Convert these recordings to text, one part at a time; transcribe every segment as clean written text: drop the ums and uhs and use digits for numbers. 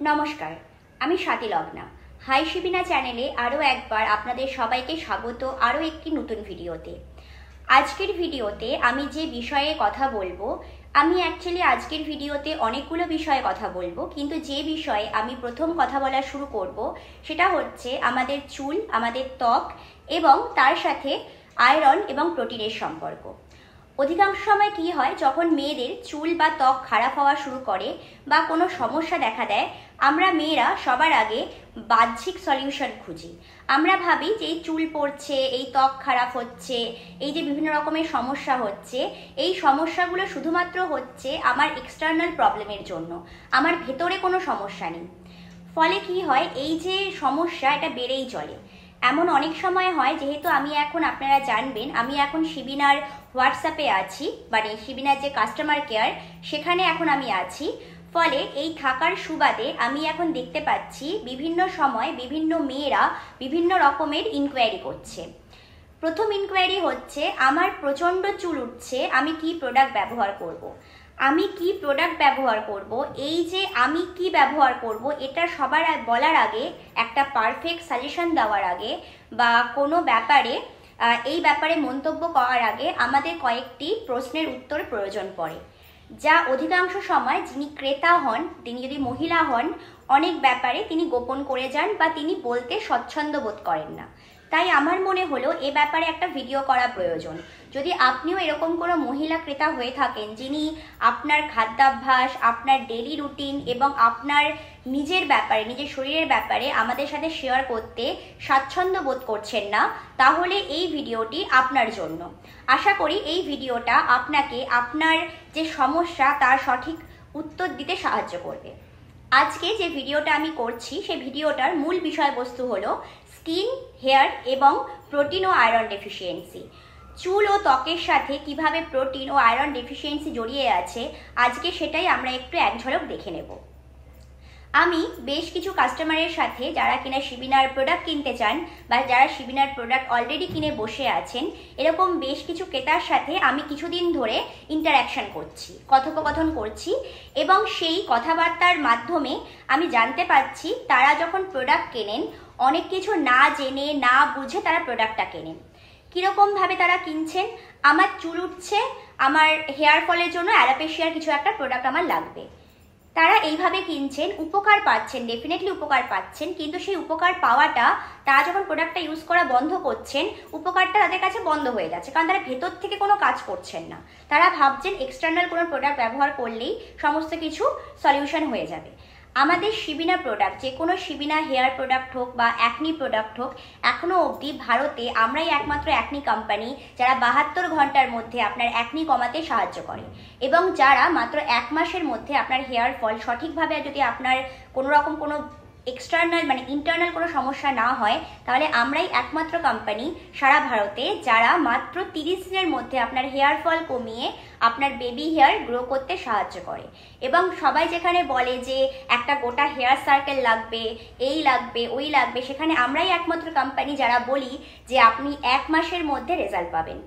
নমস্কার, আমি স্বাতি লগ্না। হাই শিবিনা চ্যানেলে আরও একবার আপনাদের সবাইকে স্বাগত আরও একটি নতুন ভিডিওতে। আজকের ভিডিওতে আমি যে বিষয়ে কথা বলবো, আমি অ্যাকচুয়ালি আজকের ভিডিওতে অনেকগুলো বিষয়ে কথা বলবো, কিন্তু যে বিষয়ে আমি প্রথম কথা বলা শুরু করব সেটা হচ্ছে আমাদের চুল, আমাদের ত্বক এবং তার সাথে আয়রন এবং প্রোটিনের সম্পর্ক। অধিকাংশ সময় কি হয়, যখন মেয়েদের চুল বা ত্বক খারাপ হওয়া শুরু করে বা কোনো সমস্যা দেখা দেয়, আমরা মেয়েরা সবার আগে বাহ্যিক সলিউশন খুঁজি। আমরা ভাবি যে এই চুল পড়ছে, এই ত্বক খারাপ হচ্ছে, এই যে বিভিন্ন রকমের সমস্যা হচ্ছে, এই সমস্যাগুলো শুধুমাত্র হচ্ছে আমার এক্সটার্নাল প্রবলেমের জন্য, আমার ভেতরে কোনো সমস্যা নেই। ফলে কি হয়, এই যে সমস্যা এটা বেড়েই চলে। এমন অনেক সময় হয়, যেহেতু আমি এখন, আপনারা জানবেন, আমি এখন শিবিনার হোয়াটসঅ্যাপে আছি, মানে শিবিনার যে কাস্টমার কেয়ার সেখানে এখন আমি আছি। ফলে এই থাকার সুবাদে আমি এখন দেখতে পাচ্ছি বিভিন্ন সময় বিভিন্ন মেয়েরা বিভিন্ন রকমের ইনকোয়ারি করছে। প্রথম ইনকোয়ারি হচ্ছে, আমার প্রচণ্ড চুল উঠছে, আমি কি প্রোডাক্ট ব্যবহার করব। আমি কি প্রোডাক্ট ব্যবহার করব, এই যে আমি কি ব্যবহার করব, এটা সবার বলার আগে, একটা পারফেক্ট সাজেশন দেওয়ার আগে বা কোনো ব্যাপারে এই ব্যাপারে মন্তব্য করার আগে আমাদের কয়েকটি প্রশ্নের উত্তর প্রয়োজন পড়ে, যা অধিকাংশ সময় যিনি ক্রেতা হন, তিনি যদি মহিলা হন, অনেক ব্যাপারে তিনি গোপন করে যান বা তিনি বলতে স্বচ্ছন্দ বোধ করেন না। তাই আমার মনে হলো এ ব্যাপারে একটা ভিডিও করা প্রয়োজন। যদি আপনিও এরকম কোনো মহিলা ক্রেতা হয়ে থাকেন, যিনি আপনার খাদ্যাভ্যাস, আপনার ডেলি রুটিন এবং আপনার নিজের ব্যাপারে, নিজের শরীরের ব্যাপারে আমাদের সাথে শেয়ার করতে স্বাচ্ছন্দ্য বোধ করছেন না, তাহলে এই ভিডিওটি আপনার জন্য। আশা করি এই ভিডিওটা আপনাকে আপনার যে সমস্যা তার সঠিক উত্তর দিতে সাহায্য করবে। আজকে যে ভিডিওটা আমি করছি, সেই ভিডিওটার মূল বিষয়বস্তু হলো স্কিন, হেয়ার এবং প্রোটিন ও আয়রন ডেফিসিয়েন্সি। চুল ও ত্বকের সাথে কিভাবে প্রোটিন ও আয়রন ডেফিসিয়েন্সি জড়িয়ে আছে, আজকে সেটাই আমরা একটু এক ঝলক দেখে নেব। আমি বেশ কিছু কাস্টমারের সাথে, যারা কিনা শিবিনার প্রোডাক্ট কিনতে চান বা যারা শিবিনার প্রোডাক্ট অলরেডি কিনে বসে আছেন, এরকম বেশ কিছু ক্রেতার সাথে আমি কিছুদিন ধরে ইন্টারাকশন করছি, কথোপকথন করছি, এবং সেই কথাবার্তার মাধ্যমে আমি জানতে পারছি তারা যখন প্রোডাক্ট কেনেন, অনেক কিছু না জেনে না বুঝে তারা প্রোডাক্টটা কেনেন। কীরকমভাবে তারা কিনছেন, আমার চুল উঠছে, আমার হেয়ার ফলের জন্য অ্যালোপেশিয়ার কিছু একটা প্রোডাক্ট আমার লাগবে, তারা এইভাবে কিনছেন, উপকার পাচ্ছেন, ডেফিনেটলি উপকার পাচ্ছেন, কিন্তু সেই উপকার পাওয়াটা, তারা যখন প্রোডাক্টটা ইউজ করা বন্ধ করছেন, উপকারটা তাদের কাছে বন্ধ হয়ে যাচ্ছে, কারণ তারা ভেতর থেকে কোনো কাজ করছেন না। তারা ভাবছেন এক্সটার্নাল কোনো প্রোডাক্ট ব্যবহার করলেই সমস্ত কিছু সলিউশন হয়ে যাবে। আমাদের শিবিনা প্রোডাক্ট, যে কোনো শিবিনা হেয়ার প্রোডাক্ট হোক বা অ্যাকনি প্রোডাক্ট হোক, এখনও অবধি ভারতে আমরাই একমাত্র অ্যাকনি কোম্পানি যারা 72 ঘন্টার মধ্যে আপনার অ্যাকনি কমাতে সাহায্য করে, এবং যারা মাত্র 1 মাসের মধ্যে আপনার হেয়ার ফল সঠিকভাবে, যদি আপনার কোনো রকম কোনো এক্সটার্নাল মানে ইন্টারনাল কোনো সমস্যা না হয়, তাহলে আমরাই একমাত্র কোম্পানি সারা ভারতে যারা মাত্র 30 দিনের মধ্যে আপনার হেয়ার ফল কমিয়ে আপনার বেবি হেয়ার গ্রো করতে সাহায্য করে। এবং সবাই যেখানে বলে যে একটা গোটা হেয়ার সার্কেল লাগবে, এই লাগবে, ওই লাগবে, সেখানে আমরাই একমাত্র কোম্পানি যারা বলি যে আপনি 1 মাসের মধ্যে রেজাল্ট পাবেন,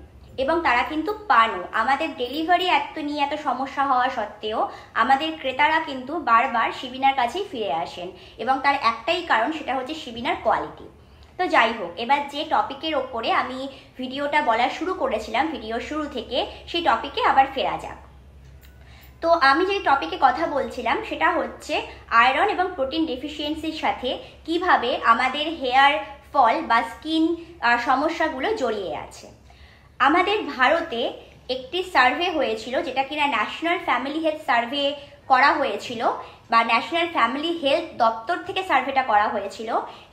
এবং তারা কিন্তু পানও। আমাদের ডেলিভারি নিয়ে এত সমস্যা হওয়া সত্ত্বেও আমাদের ক্রেতারা কিন্তু বারবার শিবিনার কাছেই ফিরে আসেন, এবং তার একটাই কারণ, সেটা হচ্ছে শিবিনার কোয়ালিটি। তো যাই হোক, এবার যে টপিকের ওপরে আমি ভিডিওটা বলা শুরু করেছিলাম ভিডিও শুরু থেকে, সেই টপিকে আবার ফেরা যাক। তো আমি যে টপিকে কথা বলছিলাম সেটা হচ্ছে আয়রন এবং প্রোটিন ডেফিসিয়েন্সির সাথে কিভাবে আমাদের হেয়ার ফল বা স্কিন সমস্যাগুলো জড়িয়ে আছে। আমাদের ভারতে একটি সার্ভে হয়েছিল, যেটা কিনা ন্যাশনাল ফ্যামিলি হেলথ সার্ভে করা হয়েছিল, বা ন্যাশনাল ফ্যামিলি হেলথ দপ্তর থেকে সার্ভেটা করা হয়েছিল।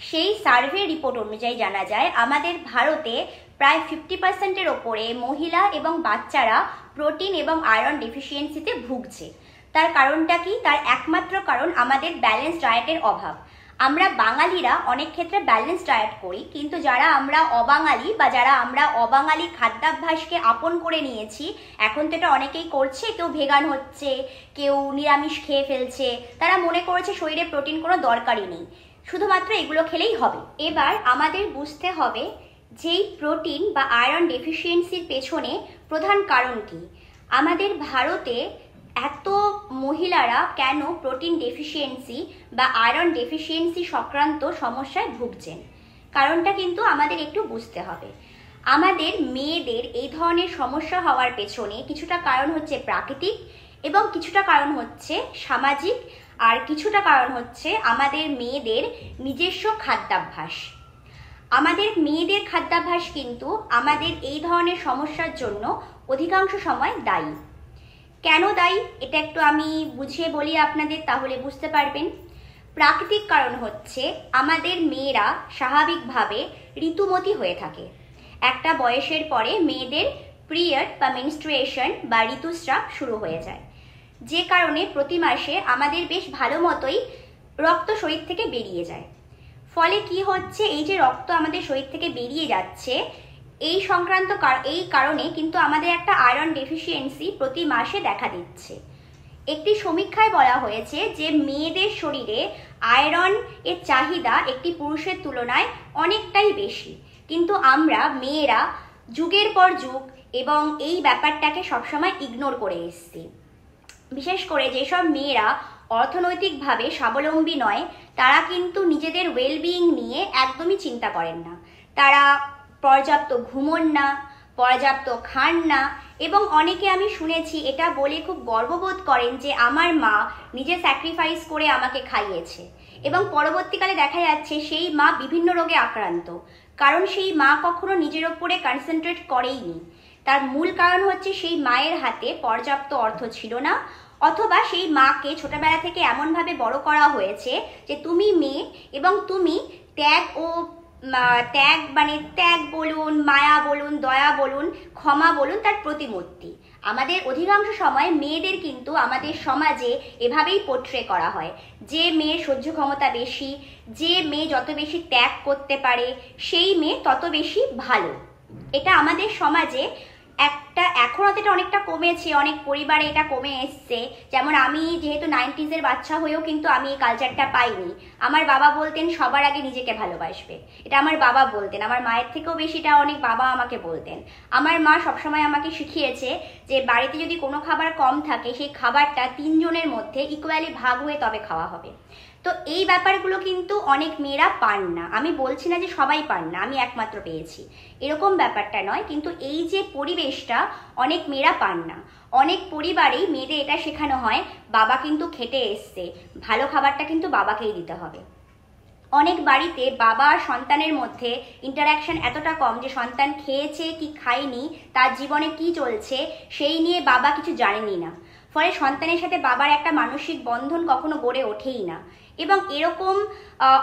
সেই সার্ভে রিপোর্ট অনুযায়ী জানা যায় আমাদের ভারতে প্রায় 50%-এর ওপরে মহিলা এবং বাচ্চারা প্রোটিন এবং আয়রন ডেফিসিয়েন্সিতে ভুগছে। তার কারণটা কি? তার একমাত্র কারণ আমাদের ব্যালেন্স ডায়েটের অভাব। আমরা বাঙালিরা অনেক ক্ষেত্রে ব্যালেন্স ডায়েট করি, কিন্তু যারা আমরা অবাঙালি বা যারা আমরা অবাঙালি খাদ্যাভ্যাসকে আপন করে নিয়েছি, এখন তো এটা অনেকেই করছে, কেউ ভেগান হচ্ছে, কেউ নিরামিষ খেয়ে ফেলছে, তারা মনে করেছে শরীরে প্রোটিন কোনো দরকারই নেই, শুধুমাত্র এগুলো খেলেই হবে। এবার আমাদের বুঝতে হবে যেই প্রোটিন বা আয়রন ডেফিসিয়েন্সির পেছনে প্রধান কারণ কি। আমাদের ভারতে এত মহিলারা কেন প্রোটিন ডেফিসিয়েন্সি বা আয়রন ডেফিসিয়েন্সি সংক্রান্ত সমস্যায় ভুগছেন, কারণটা কিন্তু আমাদের একটু বুঝতে হবে। আমাদের মেয়েদের এই ধরনের সমস্যা হওয়ার পেছনে কিছুটা কারণ হচ্ছে প্রাকৃতিক এবং কিছুটা কারণ হচ্ছে সামাজিক, আর কিছুটা কারণ হচ্ছে আমাদের মেয়েদের নিজস্ব খাদ্যাভ্যাস। আমাদের মেয়েদের খাদ্যাভ্যাস কিন্তু আমাদের এই ধরনের সমস্যার জন্য অধিকাংশ সময় দায়ী। কেন দায়ী এটা একটু আমি বুঝিয়ে বলি আপনাদের, তাহলে বুঝতে পারবেন। প্রাকৃতিক কারণ হচ্ছে আমাদের মেয়েরা স্বাভাবিকভাবে ঋতুমতী হয়ে থাকে। একটা বয়সের পরে মেয়েদের পিরিয়ড বা মেনস্ট্রুয়েশন বা ঋতুস্রাব শুরু হয়ে যায়, যে কারণে প্রতি মাসে আমাদের বেশ ভালো মতোই রক্ত শরীর থেকে বেরিয়ে যায়। ফলে কি হচ্ছে, এই যে রক্ত আমাদের শরীর থেকে বেরিয়ে যাচ্ছে এই সংক্রান্ত এই কারণে কিন্তু আমাদের একটা আয়রন ডেফিসিয়েন্সি প্রতি মাসে দেখা দিচ্ছে। একটি সমীক্ষায় বলা হয়েছে যে মেয়েদের শরীরে আয়রন এর চাহিদা একটি পুরুষের তুলনায় অনেকটাই বেশি, কিন্তু আমরা মেয়েরা যুগের পর যুগ এবং এই ব্যাপারটাকে সবসময় ইগনোর করে এসেছি। বিশেষ করে যেসব মেয়েরা অর্থনৈতিকভাবে স্বাবলম্বী নয় তারা কিন্তু নিজেদের ওয়েলবিইং নিয়ে একদমই চিন্তা করেন না। তারা পর্যাপ্ত ঘুমোন না, পর্যাপ্ত খান না, এবং অনেকে আমি শুনেছি এটা বলে খুব গর্ববোধ করেন যে আমার মা নিজে স্যাক্রিফাইস করে আমাকে খাইয়েছে, এবং পরবর্তীকালে দেখা যাচ্ছে সেই মা বিভিন্ন রোগে আক্রান্ত, কারণ সেই মা কখনো নিজের ওপরে কনসেন্ট্রেট করেইনি। তার মূল কারণ হচ্ছে সেই মায়ের হাতে পর্যাপ্ত অর্থ ছিল না, অথবা সেই মাকে ছোটবেলা থেকে এমনভাবে বড় করা হয়েছে যে তুমি মেয়ে এবং তুমি ত্যাগ ত্যাগ বলুন, মায়া বলুন, দয়া বলুন, ক্ষমা বলুন তার প্রতিমূর্তি। আমাদের অধিকাংশ সময় মেয়েদের কিন্তু আমাদের সমাজে এভাবেই পোট্রে করা হয় যে মেয়ের সহ্য ক্ষমতা বেশি, যে মেয়ে যত বেশি ত্যাগ করতে পারে সেই মেয়ে তত বেশি ভালো। এটা আমাদের সমাজে এখন এটা অনেকটা কমেছে, অনেক পরিবারে এটা কমে এসছে। যেমন আমি যেহেতু 90s বাচ্চা হয়েও কিন্তু আমি এই কালচারটা পাইনি। আমার বাবা বলতেন সবার আগে নিজেকে ভালোবাসবে, এটা আমার বাবা বলতেন। আমার মায়ের থেকেও বেশিটা অনেক বাবা আমাকে বলতেন। আমার মা সবসময় আমাকে শিখিয়েছে যে বাড়িতে যদি কোনো খাবার কম থাকে সেই খাবারটা 3 জনের মধ্যে ইকুয়ালি ভাগ হয়ে তবে খাওয়া হবে। তো এই ব্যাপারগুলো কিন্তু অনেক মেয়েরা পান না। আমি বলছি না যে সবাই পান না, আমি একমাত্র পেয়েছি, এরকম ব্যাপারটা নয়, কিন্তু এই যে পরিবেশটা অনেক মেয়েরা পান না। অনেক পরিবারেই মেয়েদের এটা শেখানো হয় বাবা কিন্তু খেটে এসছে, ভালো খাবারটা কিন্তু বাবাকেই দিতে হবে। অনেক বাড়িতে বাবা আর সন্তানের মধ্যে ইন্টারাকশন এতটা কম যে সন্তান খেয়েছে কি খায়নি, তার জীবনে কি চলছে সেই নিয়ে বাবা কিছু জানেনই না। ফলে সন্তানের সাথে বাবার একটা মানসিক বন্ধন কখনো গড়ে ওঠেই না, এবং এরকম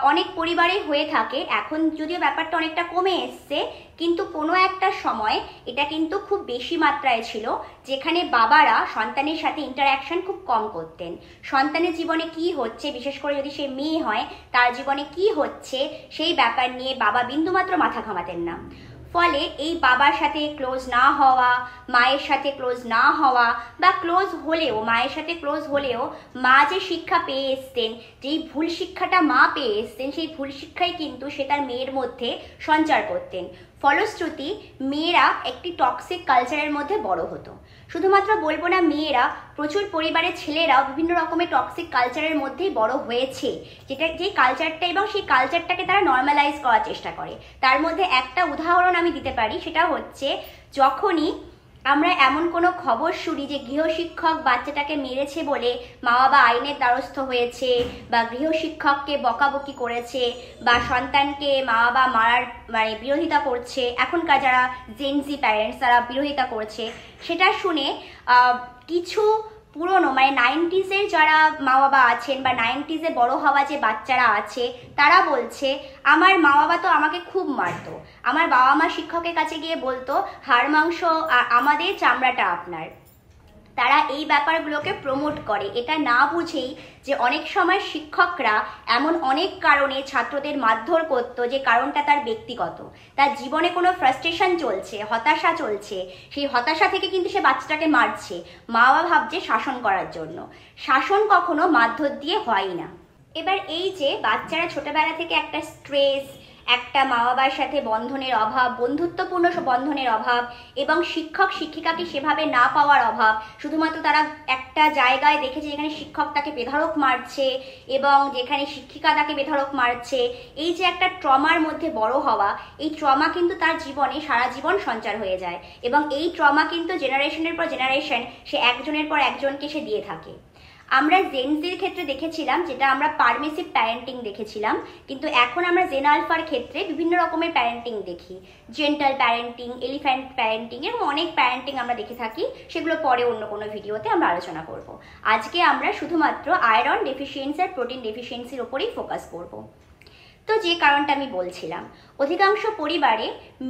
অনেক পরিবারে হয়ে থাকে। এখন যদিও ব্যাপারটা অনেকটা কমে এসছে, কিন্তু কোনো একটা সময় এটা কিন্তু খুব বেশি মাত্রায় ছিল, যেখানে বাবারা সন্তানের সাথে ইন্টারাকশন খুব কম করতেন। সন্তানের জীবনে কি হচ্ছে, বিশেষ করে যদি সে মেয়ে হয় তার জীবনে কি হচ্ছে সেই ব্যাপার নিয়ে বাবা বিন্দুমাত্র মাথা ঘামাতেন না। ফলে এই বাবার সাথে ক্লোজ না হওয়া, মায়ের সাথে ক্লোজ না হওয়া, বা ক্লোজ হলেও মায়ের সাথে ক্লোজ হলেও মা যে শিক্ষা পেয়ে এসতেন, যেই ভুল শিক্ষাটা মা পেয়ে এসতেন, সেই ভুল শিক্ষাই কিন্তু সে তার মেয়ের মধ্যে সঞ্চার করতেন। ফলশ্রুতি মেয়েরা একটি টক্সিক কালচারের মধ্যে বড় হতো। শুধুমাত্র বলবো না মেয়েরা, প্রচুর পরিবারের ছেলেরাও বিভিন্ন রকমের টক্সিক কালচারের মধ্যেই বড় হয়েছে, যেই কালচারটা, এবং সেই কালচারটাকে তারা নর্মালাইজ করার চেষ্টা করে। তার মধ্যে একটা উদাহরণ আমি দিতে পারি, সেটা হচ্ছে যখনই আমরা এমন কোনো খবর শুনি যে গৃহশিক্ষক বাচ্চাটাকে মেরেছে বলে মা বাবা আইনের দ্বারস্থ হয়েছে, বা গৃহশিক্ষককে বকাবকি করেছে, বা সন্তানকে মা বাবা মারার বিরোধিতা করছে, এখনকার যারা জেনজি প্যারেন্টস তারা বিরোধিতা করছে, সেটা শুনে কিছু পুরনো 90s যারা মা বাবা আছেন বা 90s বড় হওয়া যে বাচ্চারা আছে তারা বলছে আমার মা বাবা তো আমাকে খুব মারতো, আমার বাবা মা শিক্ষকের কাছে গিয়ে বলতো হাড় মাংস আমাদের, চামড়াটা আপনার। তারা এই ব্যাপারগুলোকে প্রমোট করে, এটা না বুঝেই যে অনেক সময় শিক্ষকরা এমন অনেক কারণে ছাত্রদের মারধর করতো, যে কারণটা তার ব্যক্তিগত, তার জীবনে কোনো ফ্রাস্ট্রেশন চলছে, হতাশা চলছে, সেই হতাশা থেকে কিন্তু সে বাচ্চাটাকে মারছে, মা বাবা ভাবছে শাসন করার জন্য। শাসন কখনো মারধর দিয়ে হয় না। এবার এই যে বাচ্চারা ছোটবেলা থেকে একটা স্ট্রেস, একটা মা বাবার সাথে বন্ধনের অভাব, বন্ধুত্বপূর্ণ বন্ধনের অভাব এবং শিক্ষক শিক্ষিকাকে সেভাবে না পাওয়ার অভাব, শুধুমাত্র তারা একটা জায়গায় দেখেছে যেখানে শিক্ষক তাকে বেধড়ক মারছে এবং যেখানে শিক্ষিকা তাকে বেধড়ক মারছে, এই যে একটা ট্রমার মধ্যে বড় হওয়া, এই ট্রমা কিন্তু তার জীবনে সারা জীবন সঞ্চার হয়ে যায় এবং এই ট্রমা কিন্তু জেনারেশনের পর জেনারেশন সে একজনের পর একজনকে সে দিয়ে থাকে। আমরা জেনজির ক্ষেত্রে দেখেছিলাম যেটা আমরা পারমিসিভ প্যারেন্টিং দেখেছিলাম, কিন্তু এখন আমরা জেন আলফার ক্ষেত্রে বিভিন্ন রকমের প্যারেন্টিং দেখি, জেন্টাল প্যারেন্টিং, এলিফ্যান্ট প্যারেন্টিং, এরকম অনেক প্যারেন্টিং আমরা দেখে থাকি। সেগুলো পরে অন্য কোনো ভিডিওতে আমরা আলোচনা করব। আজকে আমরা শুধুমাত্র আয়রন ডেফিসিয়েন্সি আর প্রোটিন ডেফিসিয়েন্সির ওপরেই ফোকাস করব। তো যে কারণটা আমি বলছিলাম, অধিকাংশ পরিবারে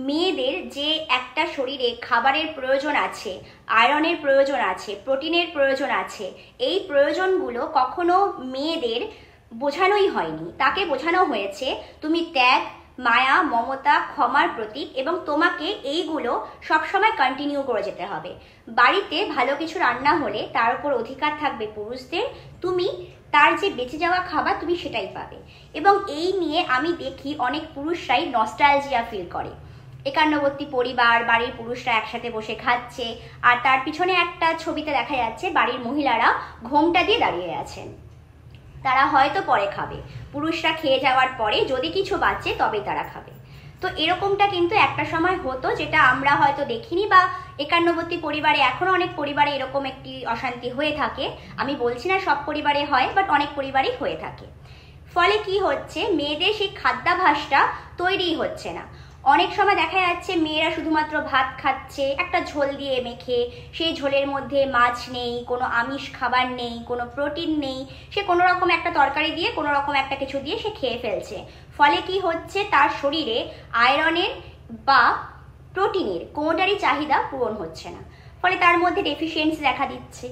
মেয়েদের যে একটা শরীরে খাবারের প্রয়োজন আছে, আয়রনের প্রয়োজন আছে, প্রোটিনের প্রয়োজন আছে, এই প্রয়োজনগুলো কখনো মেয়েদের বোঝানোই হয়নি। তাকে বোঝানো হয়েছে তুমি ত্যাগ, মায়া, মমতা, ক্ষমার প্রতীক এবং তোমাকে এইগুলো সবসময় কন্টিনিউ করে যেতে হবে। বাড়িতে ভালো কিছু রান্না হলে তার উপর অধিকার থাকবে পুরুষদের, তুমি তার যে বেঁচে যাওয়া খাবার তুমি সেটাই পাবে। এবং এই নিয়ে আমি দেখি অনেক পুরুষরাই নস্টালজিয়া ফিল করে। একান্নবর্তী পরিবার, বাড়ির পুরুষরা একসাথে বসে খাচ্ছে আর তার পিছনে একটা ছবিতে দেখা যাচ্ছে বাড়ির মহিলারা ঘোমটা দিয়ে দাঁড়িয়ে আছেন। তারা হয়তো পরে খাবে, পুরুষরা খেয়ে যাওয়ার পরে যদি কিছু বাঁচে তবেই তারা খাবে। তো এরকমটা কিন্তু একটা সময় হতো, যেটা আমরা হয়তো দেখিনি, বা একান্নবর্তী পরিবারে এখনো অনেক পরিবারে এরকম একটি অশান্তি হয়ে থাকে। আমি বলছি না সব পরিবারে হয়, বাট অনেক পরিবারেই হয়ে থাকে। ফলে কি হচ্ছে, মেয়েদের সেই খাদ্যাভ্যাসটা তৈরি হচ্ছে না। অনেক সময় দেখা যাচ্ছে মেয়েরা শুধুমাত্র ভাত খাচ্ছে একটা ঝোল দিয়ে মেখে, সেই ঝোলের মধ্যে মাছ নেই, কোনো আমিষ খাবার নেই, কোনো প্রোটিন নেই, সে কোনো রকম একটা তরকারি দিয়ে কোনো রকম একটা কিছু দিয়ে সে খেয়ে ফেলছে। ফলে কি হচ্ছে, তার শরীরে আয়রনের বা প্রোটিনের কোনোটারই চাহিদা পূরণ হচ্ছে না, ফলে তার মধ্যে ডেফিসিয়েন্সি দেখা দিচ্ছে।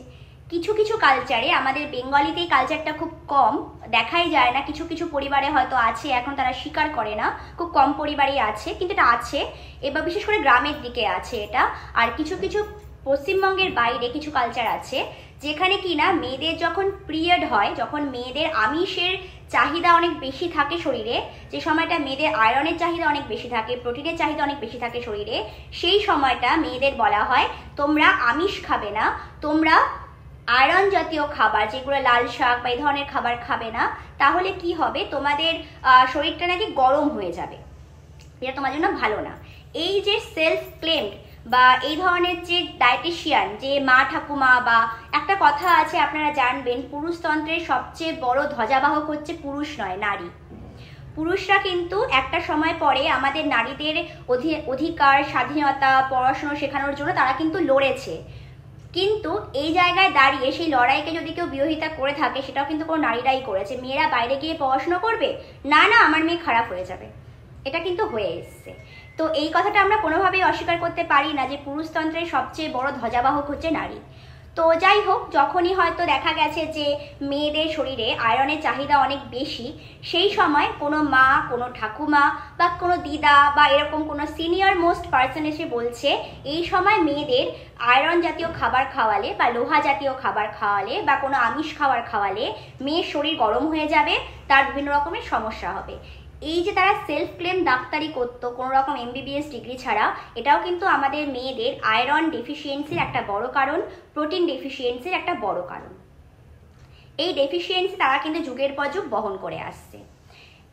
কিছু কিছু কালচারে, আমাদের বেঙ্গলিতে এই কালচারটা খুব কম দেখাই যায় না, কিছু কিছু পরিবারে হয়তো আছে, এখন তারা স্বীকার করে না, খুব কম পরিবারেই আছে, কিন্তু এটা আছে, এবার বিশেষ করে গ্রামের দিকে আছে এটা। আর কিছু কিছু পশ্চিমবঙ্গের বাইরে কিছু কালচার আছে যেখানে কি না মেয়েদের যখন পিরিয়ড হয়, যখন মেয়েদের আমিষের চাহিদা অনেক বেশি থাকে শরীরে, যে সময়টা মেয়েদের আয়রনের চাহিদা অনেক বেশি থাকে, প্রোটিনের চাহিদা অনেক বেশি থাকে শরীরে, সেই সময়টা মেয়েদের বলা হয় তোমরা আমিষ খাবে না, তোমরা আয়রন জাতীয় খাবার, যেগুলো লাল শাক বা এই ধরনের খাবার খাবে না, তাহলে কি হবে, তোমাদের শরীরটা নাকি গরম হয়ে যাবে, এটা তোমার জন্য ভালো না। এই যে সেলফ ক্লেমড বা এই ধরনের যে ডায়েটিশিয়ান, যে মা ঠাকুমা, বা একটা কথা আছে আপনারা জানবেন, পুরুষতন্ত্রের সবচেয়ে বড় ধ্বজাবাহক হচ্ছে পুরুষ নয়, নারী। পুরুষরা কিন্তু একটা সময় পরে আমাদের নারীদের অধিকার, স্বাধীনতা, পড়াশুনো শেখানোর জন্য তারা কিন্তু লড়েছে, কিন্তু এই জায়গায় দাঁড়িয়ে সেই লড়াইকে যদি কেউ বিরোধিতা করে থাকে, সেটাও কিন্তু কোনো নারীরাই করেছে। মেয়েরা বাইরে গিয়ে পড়াশোনা করবে না, না আমার মেয়ে খারাপ হয়ে যাবে, এটা কিন্তু হয়ে এসছে। তো এই কথাটা আমরা কোনোভাবেই অস্বীকার করতে পারি না যে পুরুষতন্ত্রের সবচেয়ে বড় ধ্বজাবাহক হচ্ছে নারী। তো যাই হোক, যখনই হয়তো দেখা গেছে যে মেয়েদের শরীরে আয়রনের চাহিদা অনেক বেশি, সেই সময় কোনো মা, কোনো ঠাকুমা বা কোনো দিদা বা এরকম কোনো সিনিয়র মোস্ট পার্সন এসে বলছে এই সময় মেয়েদের আয়রন জাতীয় খাবার খাওয়ালে বা লোহা জাতীয় খাবার খাওয়ালে বা কোনো আমিষ খাবার খাওয়ালে মেয়ের শরীর গরম হয়ে যাবে, তার বিভিন্ন রকমের সমস্যা হবে। এই যে তারা সেলফ ক্লেম ডাক্তারি করতো কোনো রকম MBBS ডিগ্রি ছাড়া, এটাও কিন্তু আমাদের মেয়েদের আয়রন ডেফিসিয়েন্সির একটা বড় কারণ, প্রোটিন ডেফিসিয়েন্সির একটা বড় কারণ। এই ডেফিসিয়েন্সি তারা কিন্তু যুগের পর যুগ বহন করে আসছে।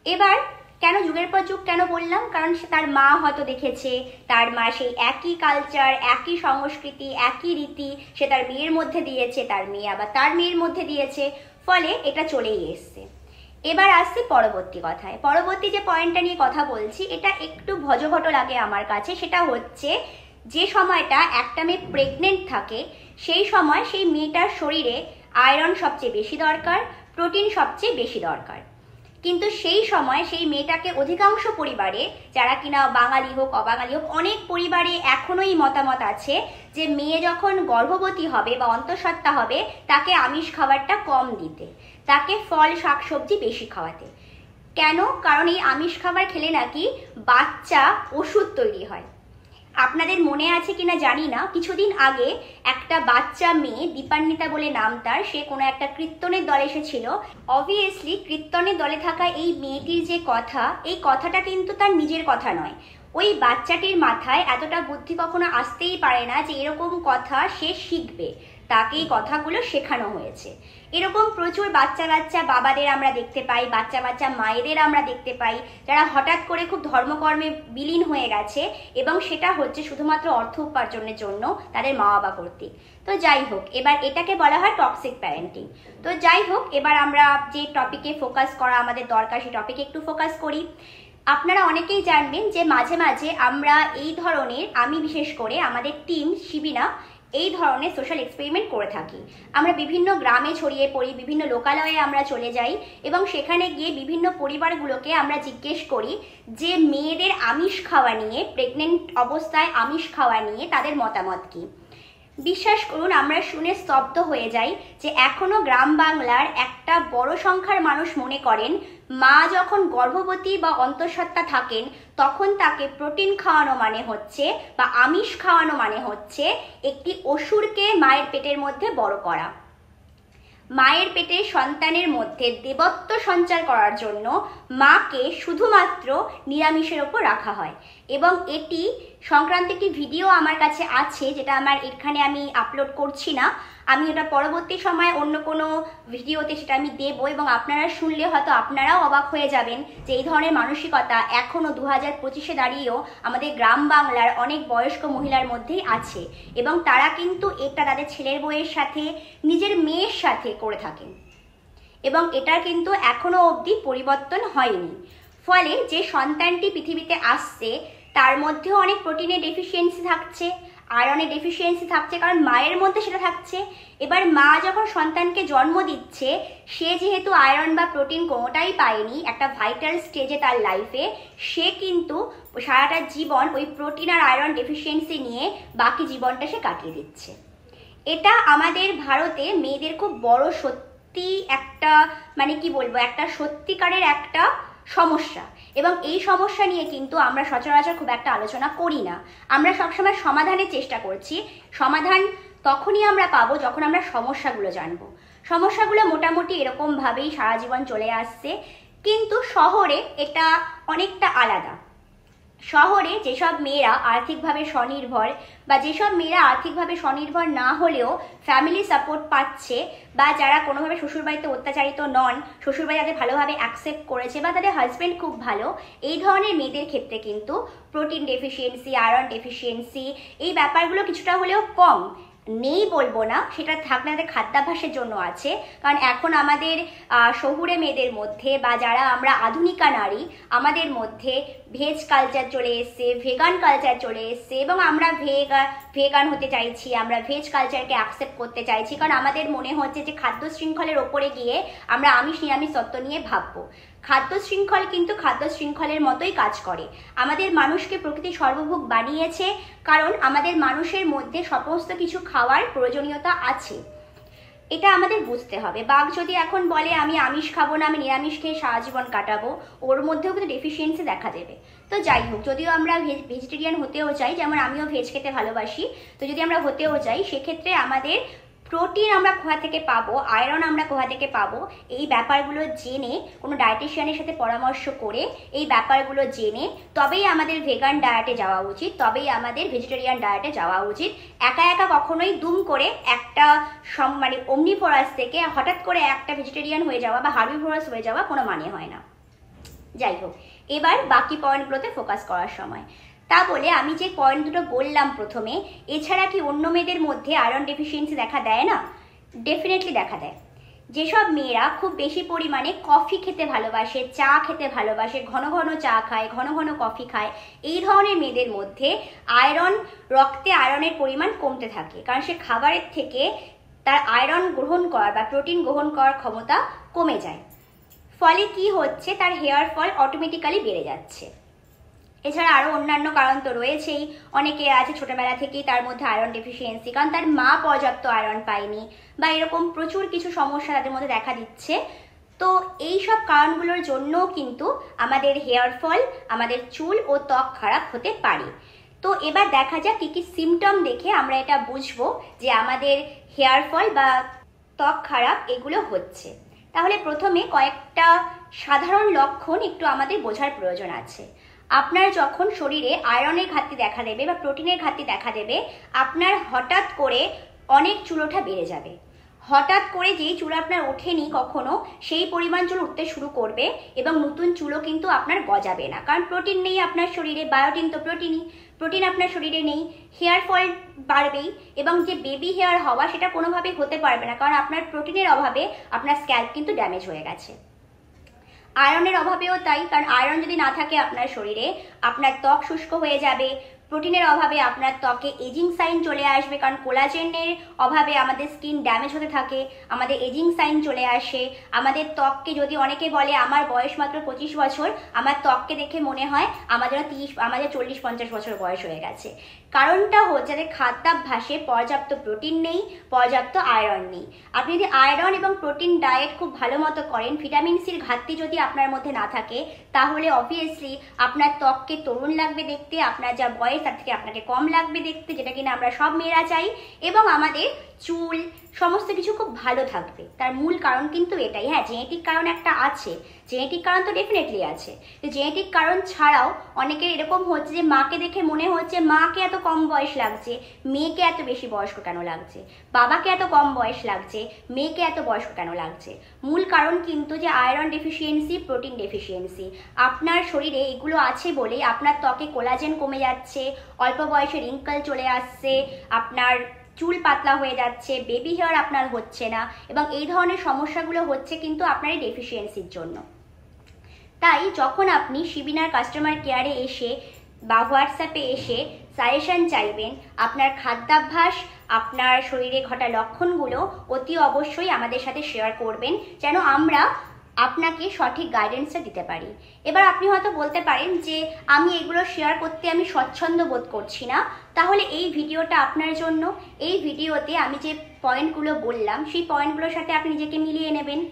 এবার কেন যুগের পর যুগ কেন বললাম, কারণ সে তার মা হয়তো দেখেছে, তার মা সেই একই কালচার, একই সংস্কৃতি, একই রীতি সে তার মেয়ের মধ্যে দিয়েছে, তার মেয়ে আবার তার মেয়ের মধ্যে দিয়েছে, ফলে এটা চলেই এসছে। এবার আসছি পরবর্তী কথায়। পরবর্তী যে পয়েন্টটা নিয়ে কথা বলছি, এটা একটু ভজঘট লাগে আমার কাছে। সেটা হচ্ছে যে সময়টা একটা মেয়ে প্রেগনেন্ট থাকে, সেই সময় সেই মেয়েটার শরীরে আয়রন সবচেয়ে বেশি দরকার, প্রোটিন সবচেয়ে বেশি দরকার। কিন্তু সেই সময় সেই মেয়েটাকে অধিকাংশ পরিবারে, যারা কিনা বাঙালি হোক অবাঙালি হোক, অনেক পরিবারে এখনো এই মতামত আছে যে মেয়ে যখন গর্ভবতী হবে বা অন্তঃসত্ত্বা হবে, তাকে আমিষ খাবারটা কম দিতে, তাকে ফল শাকসবজি বেশি খাওয়াতে। কেন? কারণ এই আমিষ খাবার খেলে নাকি বাচ্চা ওষুধ তৈরি হয়। আপনাদের মনে আছে কিনা জানি না, কিছুদিন আগে একটা বাচ্চা মেয়ে, দীপান্বিতা বলে নাম তার, সে কোনো একটা কীর্তনের দলে এসেছিল। অবভিয়াসলি কীর্তনের দলে থাকা এই মেয়েটির যে কথা, এই কথাটা কিন্তু তার নিজের কথা নয়। ওই বাচ্চাটির মাথায় এতটা বুদ্ধি কখনো আসতেই পারে না যে এরকম কথা সে শিখবে, তাকে এই কথাগুলো শেখানো হয়েছে। এরকম প্রচুর বাচ্চা বাচ্চা বাবাদের আমরা দেখতে পাই, বাচ্চা বাচ্চা মায়েদের আমরা দেখতে পাই, যারা হঠাৎ করে খুব ধর্মকর্মে বিলীন হয়ে গেছে, এবং সেটা হচ্ছে শুধুমাত্র অর্থ উপার্জনের জন্য তাদের মা বাবা কর্তৃক। তো যাই হোক, এবার এটাকে বলা হয় টক্সিক প্যারেন্টিং। তো যাই হোক, এবার আমরা যে টপিকে ফোকাস করা আমাদের দরকার সেই টপিকে একটু ফোকাস করি। আপনারা অনেকেই জানবেন যে মাঝে মাঝে আমরা এই ধরনের, আমি বিশেষ করে আমাদের টিম শিবিনা এই ধরনের সোশ্যাল এক্সপেরিমেন্ট করে থাকি। আমরা বিভিন্ন গ্রামে ছড়িয়ে পড়ি, বিভিন্ন লোকালয়ে আমরা চলে যাই, এবং সেখানে গিয়ে বিভিন্ন পরিবারগুলোকে আমরা জিজ্ঞেস করি যে মেয়েদের আমিষ খাওয়া নিয়ে, প্রেগনেন্ট অবস্থায় আমিষ খাওয়া নিয়ে তাদের মতামত কী। বিশ্বাস করুন, আমরা শুনে স্তব্ধ হয়ে যাই যে এখনো গ্রাম বাংলার একটা বড় সংখ্যার মানুষ মনে করেন মা যখন গর্ভবতী বা অন্তঃসত্ত্বা থাকেন তখন তাকে প্রোটিন খাওয়ানো মানে হচ্ছে, বা আমিষ খাওয়ানো মানে হচ্ছে একটি অসুরকে মায়ের পেটের মধ্যে বড় করা। মায়ের পেটে সন্তানের মধ্যে দেবত্ব সঞ্চার করার জন্য মাকে শুধুমাত্র নিরামিষের ওপর রাখা হয়, এবং এটি সংক্রান্ত একটি ভিডিও আমার কাছে আছে, যেটা আমার এখানে আমি আপলোড করছি না। আমি এটা পরবর্তী সময় অন্য কোনো ভিডিওতে সেটা আমি দেবো, এবং আপনারা শুনলে হয়তো আপনারাও অবাক হয়ে যাবেন যে এই ধরনের মানসিকতা এখনও 2025-এ দাঁড়িয়েও আমাদের গ্রাম বাংলার অনেক বয়স্ক মহিলার মধ্যেই আছে, এবং তারা কিন্তু এটা তাদের ছেলের বউয়ের সাথে, নিজের মেয়ের সাথে করে থাকেন, এবং এটার কিন্তু এখনও অবধি পরিবর্তন হয়নি। ফলে যে সন্তানটি পৃথিবীতে আসছে তার মধ্যেও অনেক প্রোটিনের ডেফিসিয়েন্সি থাকছে, আয়রনের ডেফিসিয়েন্সি থাকছে, কারণ মায়ের মধ্যে সেটা থাকছে। এবার মা যখন সন্তানকে জন্ম দিচ্ছে, সে যেহেতু আয়রন বা প্রোটিন কোনোটাই পায়নি একটা ভাইটাল স্টেজে তার লাইফে, সে কিন্তু সারাটা জীবন ওই প্রোটিন আর আয়রন ডেফিসিয়েন্সি নিয়ে বাকি জীবনটা সে কাটিয়ে দিচ্ছে। এটা আমাদের ভারতে মেয়েদের খুব বড় সত্যি একটা, মানে কি বলবো, একটা সত্যিকারের একটা সমস্যা, এবং এই সমস্যা নিয়ে কিন্তু আমরা সচরাচর খুব একটা আলোচনা করি না। আমরা সবসময় সমাধানের চেষ্টা করছি। সমাধান তখনই আমরা পাবো যখন আমরা সমস্যাগুলো জানবো। সমস্যাগুলো মোটামুটি এরকমভাবেই সারা জীবন চলে আসছে, কিন্তু শহরে এটা অনেকটা আলাদা। শহরে যেসব মেয়েরা আর্থিকভাবে স্বনির্ভর, বা যেসব মেয়েরা আর্থিকভাবে স্বনির্ভর না হলেও ফ্যামিলি সাপোর্ট পাচ্ছে, বা যারা কোনোভাবে শ্বশুরবাড়িতে অত্যাচারিত নন, শ্বশুরবাড়ি তাদের ভালোভাবে অ্যাকসেপ্ট করেছে, বা তাদের হাজব্যান্ড খুব ভালো, এই ধরনের মেয়েদের ক্ষেত্রে কিন্তু প্রোটিন ডেফিসিয়েন্সি, আয়রন ডেফিসিয়েন্সি এই ব্যাপারগুলো কিছুটা হলেও কম। নেই বলবো না, সেটা থাকলে তাদের খাদ্যাভ্যাসের জন্য আছে, কারণ এখন আমাদের শহুরে মেয়েদের মধ্যে, বা যারা আমরা আধুনিকা নারী, আমাদের মধ্যে ভেজ কালচার চলে এসছে, ভেগান কালচার চলে এসছে, এবং আমরা ভেগান হতে চাইছি, আমরা ভেজ কালচারকে অ্যাকসেপ্ট করতে চাইছি, কারণ আমাদের মনে হচ্ছে যে খাদ্য শৃঙ্খলের ওপরে গিয়ে আমরা আমিষ নিরামিষ তত্ত্ব নিয়ে ভাববো। খাদ্য শৃঙ্খল কিন্তু খাদ্য শৃঙ্খলের মতোই কাজ করে। আমাদের মানুষকে প্রকৃতি সর্বভোগ বানিয়েছে, কারণ আমাদের মানুষের মধ্যে সমস্ত কিছু খাওয়ার প্রয়োজনীয়তা আছে, এটা আমাদের বুঝতে হবে। বাঘ যদি এখন বলে আমি আমিষ খাবো না, আমি নিরামিষ খেয়ে সারা জীবন কাটাবো, ওর মধ্যেও কিন্তু ডেফিসিয়েন্সি দেখা দেবে। তো যাই হোক, যদিও আমরা ভেজিটেরিয়ান হতেও চাই, যেমন আমিও ভেজ খেতে ভালোবাসি, তো যদি আমরা হতেও চাই সেক্ষেত্রে আমাদের প্রোটিন আমরা কোথা থেকে পাবো, আয়রন আমরা কোথা থেকে পাবো, এই ব্যাপারগুলো জেনে, কোনো ডায়েটিশিয়ানের সাথে পরামর্শ করে এই ব্যাপারগুলো জেনে তবেই আমাদের ভেগান ডায়েটে যাওয়া উচিত, তবেই আমাদের ভেজিটেরিয়ান ডায়েটে যাওয়া উচিত। একা একা কখনোই দুম করে একটা মানে অমনিভোরাস থেকে হঠাৎ করে একটা ভেজিটেরিয়ান হয়ে যাওয়া বা হার্বিভোরাস হয়ে যাওয়া কোনো মানে হয় না। যাই হোক, এবার বাকি পয়েন্টগুলোতে ফোকাস করার সময়, তা বলে আমি যে পয়েন্ট দুটো বললাম প্রথমে, এছাড়া কি অন্য মেয়েদের মধ্যে আয়রন ডেফিসিয়েন্সি দেখা দেয় না? ডেফিনেটলি দেখা দেয়। যেসব মেয়েরা খুব বেশি পরিমাণে কফি খেতে ভালোবাসে, চা খেতে ভালোবাসে, ঘন ঘন চা খায়, ঘন ঘন কফি খায়, এই ধরনের মেয়েদের মধ্যে রক্তে আয়রনের পরিমাণ কমতে থাকে, কারণ সে খাবারের থেকে তার আয়রন গ্রহণ করার বা প্রোটিন গ্রহণ করার ক্ষমতা কমে যায়। ফলে কি হচ্ছে, তার হেয়ার ফল অটোমেটিক্যালি বেড়ে যাচ্ছে। এছাড়া আরও অন্যান্য কারণ তো রয়েছেই। অনেকে আছে ছোটবেলা থেকেই তার মধ্যে আয়রন ডেফিসিয়েন্সি, কারণ তার মা পর্যাপ্ত আয়রন পায়নি, বা এরকম প্রচুর কিছু সমস্যা তাদের মধ্যে দেখা দিচ্ছে। তো এই সব কারণগুলোর জন্যও কিন্তু আমাদের হেয়ার ফল, আমাদের চুল ও ত্বক খারাপ হতে পারে। তো এবার দেখা যাক কী কী সিমটম দেখে আমরা এটা বুঝবো যে আমাদের হেয়ার ফল বা ত্বক খারাপ এগুলো হচ্ছে। তাহলে প্রথমে কয়েকটা সাধারণ লক্ষণ একটু আমাদের বোঝার প্রয়োজন আছে। আপনার যখন শরীরে আয়রনের ঘাটতি দেখা দেবে বা প্রোটিনের ঘাটতি দেখা দেবে, আপনার হঠাৎ করে অনেক চুল ওঠা বেড়ে যাবে। হঠাৎ করে যেই চুল আপনার ওঠেনি কখনো, সেই পরিমাণ চুল উঠতে শুরু করবে এবং নতুন চুলও কিন্তু আপনার গজাবে না, কারণ প্রোটিন নেই আপনার শরীরে। বায়োটিন তো প্রোটিন আপনার শরীরে নেই, হেয়ার ফল বাড়বেই এবং যে বেবি হেয়ার হওয়া সেটা কোনোভাবেই হতে পারবে না, কারণ আপনার প্রোটিনের অভাবে আপনার স্ক্যাল্প কিন্তু ড্যামেজ হয়ে গেছে। আয়রনের অভাবেও তাই, কারণ আয়রন যদি না থাকে আপনার শরীরে, আপনার ত্বক শুষ্ক হয়ে যাবে। প্রোটিনের অভাবে আপনার ত্বকে এজিং সাইন চলে আসবে, কারণ কোলাজেনের অভাবে আমাদের স্কিন ড্যামেজ হতে থাকে, আমাদের এজিং সাইন চলে আসে। আমাদের ত্বককে যদি অনেকে বলে আমার বয়স মাত্র 25 বছর, আমার ত্বককে দেখে মনে হয় আমাদের 40-50 বছর বয়স হয়ে গেছে। কারণটা হচ্ছে যে খাদ্যাভ্যাসে পর্যাপ্ত প্রোটিন নেই, পর্যাপ্ত আয়রন নেই। আপনি যদি আয়রন এবং প্রোটিন ডায়েট খুব ভালো মতো করেন, ভিটামিন সির ঘাটতি যদি আপনার মধ্যে না থাকে, তাহলে অবভিয়াসলি আপনার ত্বককে তরুণ লাগবে দেখতে, আপনার যা বয়স তার থেকে আপনাকে কম লাগবে দেখতে, যেটা কিনা আমরা সব মেয়েরা চাই। এবং আমাদের চুল সমস্ত কিছু খুব ভালো থাকবে। তার মূল কারণ কিন্তু এটাই। হ্যাঁ, জেনেটিক কারণ একটা আছে, জেনেটিক কারণ তো ডেফিনেটলি আছে। জেনেটিক কারণ ছাড়াও অনেকের এরকম হচ্ছে যে মাকে দেখে মনে হচ্ছে মাকে এত কম বয়স লাগছে, মেয়েকে এত বেশি বয়স্ক কেন লাগছে, বাবাকে এত কম বয়স লাগছে, মেয়েকে এত বয়স্ক কেন লাগছে। মূল কারণ কিন্তু যে আয়রন ডেফিসিয়েন্সি, প্রোটিন ডেফিসিয়েন্সি। আপনার শরীরে এগুলো আছে বলেই আপনার ত্বকে কোলাজেন কমে যাচ্ছে, অল্প বয়সে রিঙ্কল চলে আসছে, আপনার চুল পাতলা হয়ে যাচ্ছে, বেবি হেয়ার আপনার হচ্ছে না, এবং এই ধরনের সমস্যাগুলো হচ্ছে কিন্তু আপনার এই ডেফিসিয়েন্সির জন্য। তাই যখন আপনি শিবিনার কাস্টমার কেয়ারে এসে বা হোয়াটসঅ্যাপে এসে সাজেশন চাইবেন, আপনার খাদ্যাভ্যাস, আপনার শরীরে ঘটা লক্ষণগুলো অতি অবশ্যই আমাদের সাথে শেয়ার করবেন, যেন আমরা আপনাকে সঠিক গাইডেন্সটা দিতে পারি। এবার আপনি হয়তো বলতে পারেন যে আমি এগুলো শেয়ার করতে আমি স্বচ্ছন্দ বোধ করছি না, তাহলে এই ভিডিওটা আপনার জন্য। এই ভিডিওতে আমি যে পয়েন্টগুলো বললাম সেই পয়েন্টগুলোর সাথে আপনি নিজেকে মিলিয়ে নেবেন।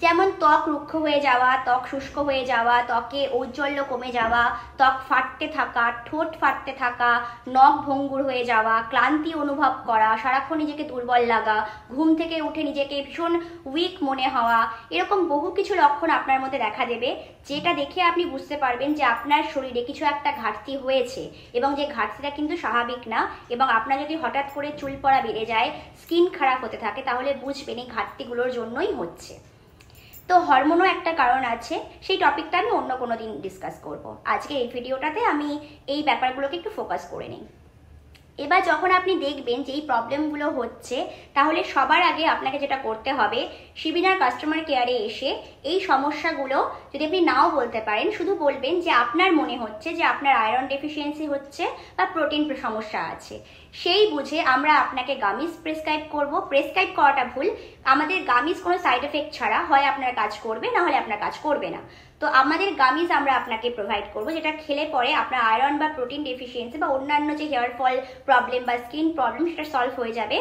যেমন ত্বক রুক্ষ হয়ে যাওয়া, ত্বক শুষ্ক হয়ে যাওয়া, ত্বকে ঔজ্জ্বল্য কমে যাওয়া, ত্বক ফাটতে থাকা, ঠোঁট ফাটতে থাকা, নখ ভঙ্গুর হয়ে যাওয়া, ক্লান্তি অনুভব করা, সারাক্ষণ নিজেকে দুর্বল লাগা, ঘুম থেকে উঠে নিজেকে ভীষণ উইক মনে হওয়া, এরকম বহু কিছু লক্ষণ আপনার মধ্যে দেখা দেবে, যেটা দেখে আপনি বুঝতে পারবেন যে আপনার শরীরে কিছু একটা ঘাটতি হয়েছে এবং যে ঘাটতিটা কিন্তু স্বাভাবিক না। এবং আপনার যদি হঠাৎ করে চুল পড়া বেড়ে যায়, স্কিন খারাপ হতে থাকে, তাহলে বুঝবেন এই ঘাটতিগুলোর জন্যই হচ্ছে। তো হরমোনও একটা কারণ আছে, সেই টপিকটা আমি অন্য কোনো দিন ডিসকাস করব। আজকে এই ভিডিওটাতে আমি এই ব্যাপারগুলোকে একটু ফোকাস করে নিই। এবার যখন আপনি দেখবেন যে এই প্রবলেমগুলো হচ্ছে, তাহলে সবার আগে আপনাকে যেটা করতে হবে, শিবিনার কাস্টমার কেয়ারে এসে এই সমস্যাগুলো যদি আপনি নাও বলতে পারেন, শুধু বলবেন যে আপনার মনে হচ্ছে যে আপনার আয়রন ডেফিসিয়েন্সি হচ্ছে বা প্রোটিন সমস্যা আছে। সেই বুঝে আমরা আপনাকে গামিজ প্রেসক্রাইব করব। প্রেসক্রাইব করাটা ভুল, আমাদের গামিজ কোনো সাইড এফেক্ট ছাড়া হয় আপনার কাজ করবে, না হলে আপনার কাজ করবে না। তো আমাদের গামিজ আমরা আপনাকে প্রোভাইড করব, যেটা খেলে পরে আপনার আয়রন বা প্রোটিন ডেফিসিয়েন্সি বা অন্যান্য যে হেয়ার ফল প্রবলেম বা স্কিন প্রবলেম সেটা সলভ হয়ে যাবে।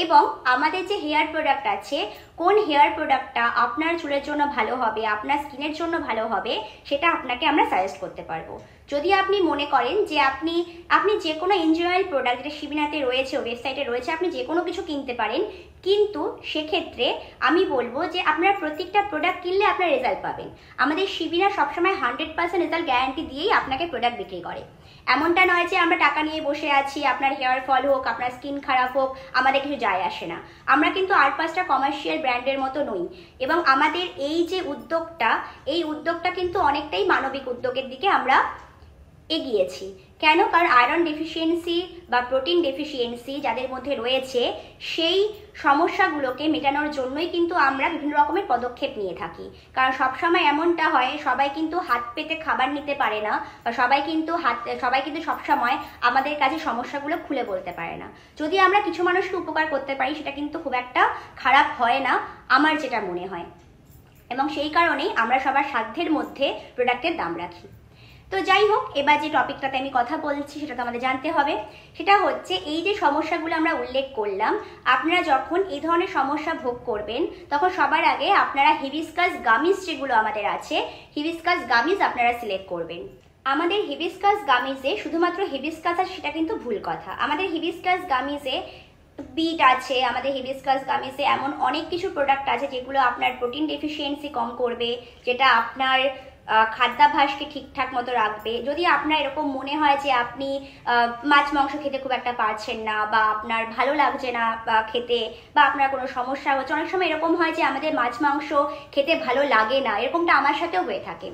এবং আমাদের যে হেয়ার প্রোডাক্ট আছে, কোন হেয়ার প্রোডাক্টটা আপনার চুলের জন্য ভালো হবে, আপনার স্কিনের জন্য ভালো হবে, সেটা আপনাকে আমরা সাজেস্ট করতে পারবো। যদি আপনি মনে করেন যে আপনি যে কোনো ইঞ্জিনিয়ারিং প্রোডাক্ট যেটা শিবিনাতে রয়েছে, ওয়েবসাইটে রয়েছে, আপনি যে কোনো কিছু কিনতে পারেন, কিন্তু সেক্ষেত্রে আমি বলবো যে আপনার প্রত্যেকটা প্রোডাক্ট কিনলে আপনার রেজাল্ট পাবেন। আমাদের শিবিনা সবসময় 100% রেজাল্ট গ্যারান্টি দিয়েই আপনাকে প্রোডাক্ট বিক্রি করে। এমনটা নয় যে আমরা টাকা নিয়ে বসে আছি, আপনার হেয়ার ফল হোক, আপনার স্কিন খারাপ হোক, আমাদের কিছু যায় আসে না। আমরা কিন্তু আর 5টা কমার্শিয়াল ব্র্যান্ডের মতো নই। এবং আমাদের এই যে উদ্যোগটা, এই উদ্যোগটা কিন্তু অনেকটাই মানবিক উদ্যোগের দিকে আমরা এগিয়েছি। কেন? কারণ আয়রন ডেফিসিয়েন্সি বা প্রোটিন ডেফিসিয়েন্সি যাদের মধ্যে রয়েছে, সেই সমস্যাগুলোকে মেটানোর জন্যই কিন্তু আমরা বিভিন্ন রকমের পদক্ষেপ নিয়ে থাকি। কারণ সবসময় এমনটা হয়, সবাই কিন্তু হাত পেতে খাবার নিতে পারে না, বা সবাই কিন্তু সবসময় আমাদের কাছে সমস্যাগুলো খুলে বলতে পারে না। যদি আমরা কিছু মানুষকে উপকার করতে পারি, সেটা কিন্তু খুব একটা খারাপ হয় না, আমার যেটা মনে হয়। এবং সেই কারণেই আমরা সবার সাধ্যের মধ্যে প্রোডাক্টের দাম রাখি। তো যাই হোক, এবার যে টপিকটাতে আমি কথা বলছি সেটা তো আমাদের জানতে হবে। সেটা হচ্ছে এই যে সমস্যাগুলো আমরা উল্লেখ করলাম, আপনারা যখন এই ধরনের সমস্যা ভোগ করবেন, তখন সবার আগে আপনারা হিবিস্কাস গামিজ যেগুলো আমাদের আছে, হিবিস্কাস গামিজ আপনারা সিলেক্ট করবেন। আমাদের হিবিস্কাস গামিজে শুধুমাত্র হিবিস্কাস আছে সেটা কিন্তু ভুল কথা। আমাদের হিবিস্কাস গামিজে বিট আছে, আমাদের হিবিস্কাস গামিজে এমন অনেক কিছু প্রোডাক্ট আছে যেগুলো আপনার প্রোটিন ডেফিসিয়েন্সি কম করবে, যেটা আপনার খাদ্যাভ্যাসকে ঠিকঠাক মতো রাখবে। যদি আপনার এরকম মনে হয় যে আপনি মাছ মাংস খেতে খুব একটা পারছেন না, বা আপনার ভালো লাগছে না খেতে, বা আপনার কোনো সমস্যা হচ্ছে, অনেক সময় এরকম হয় যে আমাদের মাছ মাংস খেতে ভালো লাগে না, এরকমটা আমার সাথেও হয়ে থাকে।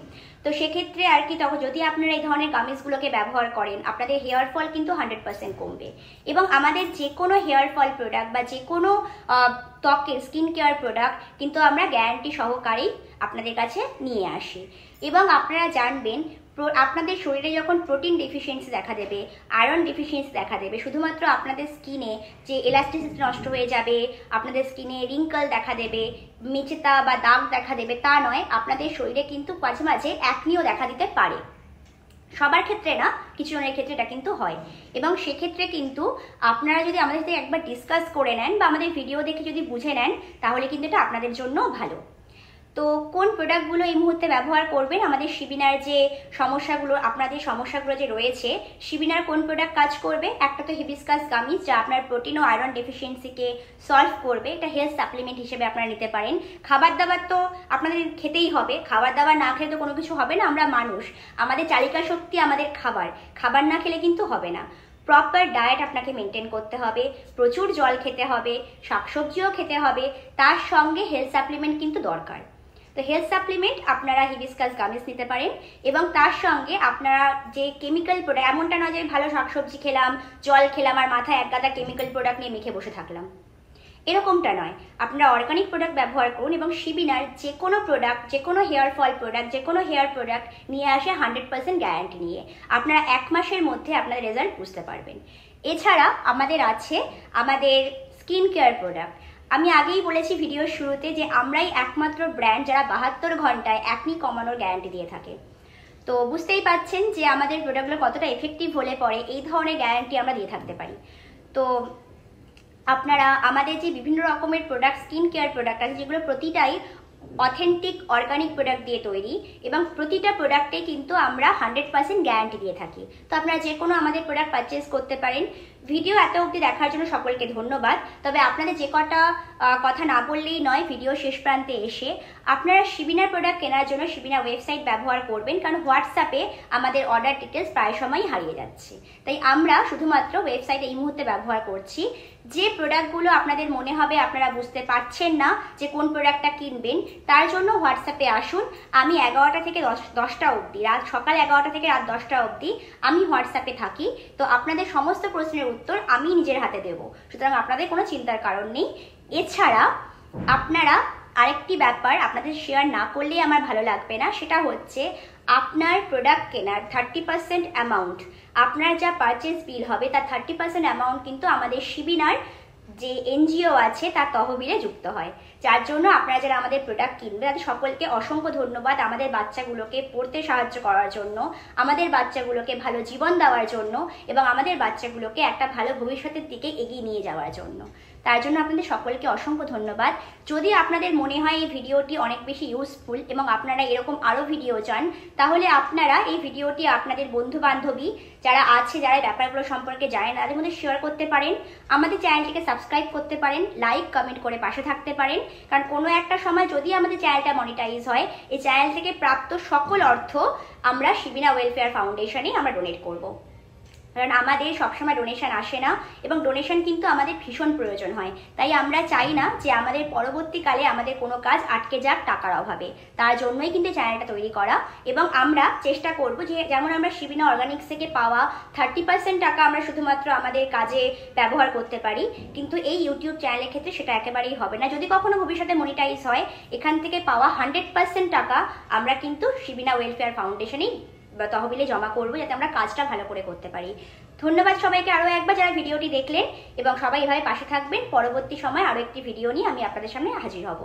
তো সেক্ষেত্রে আর কি, তখন যদি আপনারা এই ধরনের গামিজগুলোকে ব্যবহার করেন, আপনাদের হেয়ার ফল কিন্তু 100% কমবে। এবং আমাদের যে কোনো হেয়ার ফল প্রোডাক্ট বা যে কোনো ত্বকের স্কিন কেয়ার প্রোডাক্ট কিন্তু আমরা গ্যারান্টি সহকারেই আপনাদের কাছে নিয়ে আসি। এবং আপনারা জানবেন, আপনাদের শরীরে যখন প্রোটিন ডেফিসিয়েন্সি দেখা দেবে, আয়রন ডেফিসিয়েন্সি দেখা দেবে, শুধুমাত্র আপনাদের স্কিনে যে এলাস্টিসিটি নষ্ট হয়ে যাবে, আপনাদের স্কিনে রিঙ্কল দেখা দেবে, মেচেতা বা দাগ দেখা দেবে তা নয়, আপনাদের শরীরে কিন্তু মাঝে মাঝে অ্যাকনিও দেখা দিতে পারে। সবার ক্ষেত্রে না, কিছু জনের ক্ষেত্রে এটা কিন্তু হয়। এবং সেক্ষেত্রে কিন্তু আপনারা যদি আমাদের সাথে একবার ডিসকাস করে নেন বা আমাদের ভিডিও দেখে যদি বুঝে নেন, তাহলে কিন্তু এটা আপনাদের জন্য ভালো। তো কোন প্রোডাক্টগুলো এই মুহূর্তে ব্যবহার করবেন, আমাদের শিবিনার যে সমস্যাগুলো, আপনাদের সমস্যাগুলো যে রয়েছে, শিবিনার কোন প্রোডাক্ট কাজ করবে? একটা তো হিবিস্কাস গামিজ, যা আপনার প্রোটিন ও আয়রন ডেফিসিয়েন্সিকে সলভ করবে, এটা হেলথ সাপ্লিমেন্ট হিসেবে আপনারা নিতে পারেন। খাবার দাবার তো আপনাদের খেতেই হবে, খাবার দাবার না খেলে তো কোনো কিছু হবে না। আমরা মানুষ, আমাদের চালিকা শক্তি আমাদের খাবার, খাবার না খেলে কিন্তু হবে না। প্রপার ডায়েট আপনাকে মেনটেন করতে হবে, প্রচুর জল খেতে হবে, শাকসবজিও খেতে হবে, তার সঙ্গে হেলথ সাপ্লিমেন্ট কিন্তু দরকার। তো হেলথ সাপ্লিমেন্ট আপনারা হিবিস্কাস গামিজ নিতে পারেন। এবং তার সঙ্গে আপনারা যে কেমিক্যাল প্রোডাক্ট, এমনটা নয় যে ভালো শাকসবজি খেলাম, জল খেলাম আর মাথায় এক গাদা কেমিক্যাল প্রোডাক্ট নিয়ে মেখে বসে থাকলাম, এরকমটা নয়। আপনারা অর্গানিক প্রোডাক্ট ব্যবহার করুন। এবং শিবিনার যে কোনো প্রোডাক্ট, যে কোনো হেয়ার ফল প্রোডাক্ট, যে কোনো হেয়ার প্রোডাক্ট নিয়ে আসে 100% গ্যারান্টি নিয়ে, আপনারা 1 মাসের মধ্যে আপনাদের রেজাল্ট বুঝতে পারবেন। এছাড়া আমাদের আছে আমাদের স্কিন কেয়ার প্রোডাক্ট। আমি আগেই বলেছি ভিডিওর শুরুতে যে আমরাই একমাত্র ব্র্যান্ড যারা 72 ঘন্টায় অ্যাকনি কমানোর গ্যারান্টি দিয়ে থাকে। তো বুঝতেই পাচ্ছেন যে আমাদের প্রোডাক্টগুলো কতটা এফেক্টিভ হলে পরে এই ধরনের গ্যারান্টি আমরা দিয়ে থাকতে পারি। তো আপনারা আমাদের যে বিভিন্ন রকমের প্রোডাক্ট, স্কিন কেয়ার প্রোডাক্ট আছে, যেগুলো প্রতিটাই অথেন্টিক অর্গানিক প্রোডাক্ট দিয়ে তৈরি, এবং প্রতিটা প্রোডাক্টে কিন্তু আমরা 100% গ্যারান্টি দিয়ে থাকি। তো আপনারা যে কোনো আমাদের প্রোডাক্ট পারচেস করতে পারেন। ভিডিও এত অবধি দেখার জন্য সকলকে ধন্যবাদ। তবে আপনাদের যে কটা কথা না বললেই নয়, ভিডিও শেষ প্রান্তে এসে আপনারা শিবিনার প্রোডাক্ট কেনার জন্য শিবিনা ওয়েবসাইট ব্যবহার করবেন, কারণ হোয়াটসঅ্যাপে আমাদের অর্ডার ডিটেলস প্রায় সময়ই হারিয়ে যাচ্ছে। তাই আমরা শুধুমাত্র ওয়েবসাইট এই মুহূর্তে ব্যবহার করছি। যে প্রোডাক্টগুলো আপনাদের মনে হবে আপনারা বুঝতে পারছেন না যে কোন প্রোডাক্টটা কিনবেন, তার জন্য হোয়াটসঅ্যাপে আসুন। আমি 11টা থেকে 10টা অবধি, সকাল 11টা থেকে রাত 10টা অবধি আমি হোয়াটসঅ্যাপে থাকি। তো আপনাদের সমস্ত প্রশ্নের উত্তর আমি নিজের হাতে দেব, সুতরাং আপনাদের কোনো চিন্তার কারণ নেই। এছাড়া আপনারা আরেকটি ব্যাপার আপনাদের শেয়ার না করলেই আমার ভালো লাগবে না, সেটা হচ্ছে আপনার প্রোডাক্ট কেনার 30% অ্যামাউন্ট, আপনার যা পারচেস বিল হবে তার 30% অ্যামাউন্ট কিন্তু আমাদের শিবিনার যে এনজিও আছে তার তহবিলে যুক্ত হয়। যার জন্য আপনারা যারা আমাদের প্রোডাক্ট কিনবে তাদের সকলকে অসংখ্য ধন্যবাদ, আমাদের বাচ্চাগুলোকে পড়তে সাহায্য করার জন্য, আমাদের বাচ্চাগুলোকে ভালো জীবন দেওয়ার জন্য, এবং আমাদের বাচ্চাগুলোকে একটা ভালো ভবিষ্যতের দিকে এগিয়ে নিয়ে যাওয়ার জন্য। তার জন্য আপনাদের সকলকে অসংখ্য ধন্যবাদ। যদি আপনাদের মনে হয় এই ভিডিওটি অনেক বেশি ইউজফুল এবং আপনারা এরকম আরও ভিডিও চান, তাহলে আপনারা এই ভিডিওটি আপনাদের বন্ধু বান্ধবী যারা আছে, যারা ব্যাপারগুলো সম্পর্কে জানে না, তাদের মধ্যে শেয়ার করতে পারেন। আমাদের চ্যানেলটিকে সাবস্ক্রাইব করতে পারেন, লাইক কমেন্ট করে পাশে থাকতে পারেন, কারণ কোনো একটা সময় যদি আমাদের চ্যানেলটা মনিটাইজ হয়, এই চ্যানেল থেকে প্রাপ্ত সকল অর্থ আমরা শিবিনা ওয়েলফেয়ার ফাউন্ডেশনে আমরা ডোনেট করব। কারণ আমাদের সবসময় ডোনেশন আসে না, এবং ডোনেশন কিন্তু আমাদের ভীষণ প্রয়োজন হয়। তাই আমরা চাই না যে আমাদের পরবর্তীকালে আমাদের কোনো কাজ আটকে যাক টাকার অভাবে। তার জন্যই কিন্তু চ্যানেলটা তৈরি করা। এবং আমরা চেষ্টা করব যে যেমন আমরা শিবিনা অর্গানিক্স থেকে পাওয়া 30% টাকা আমরা শুধুমাত্র আমাদের কাজে ব্যবহার করতে পারি, কিন্তু এই ইউটিউব চ্যানেলের ক্ষেত্রে সেটা একেবারেই হবে না। যদি কখনো ভবিষ্যতে মনিটাইজ হয়, এখান থেকে পাওয়া 100% টাকা আমরা কিন্তু শিবিনা ওয়েলফেয়ার ফাউন্ডেশনেই তহবিলে জমা করবো, যাতে আমরা কাজটা ভালো করে করতে পারি। ধন্যবাদ সবাইকে আরও একবার যারা ভিডিওটি দেখলেন, এবং সবাই এভাবে পাশে থাকবেন। পরবর্তী সময় আরও একটি ভিডিও নিয়ে আমি আপনাদের সামনে হাজির হব।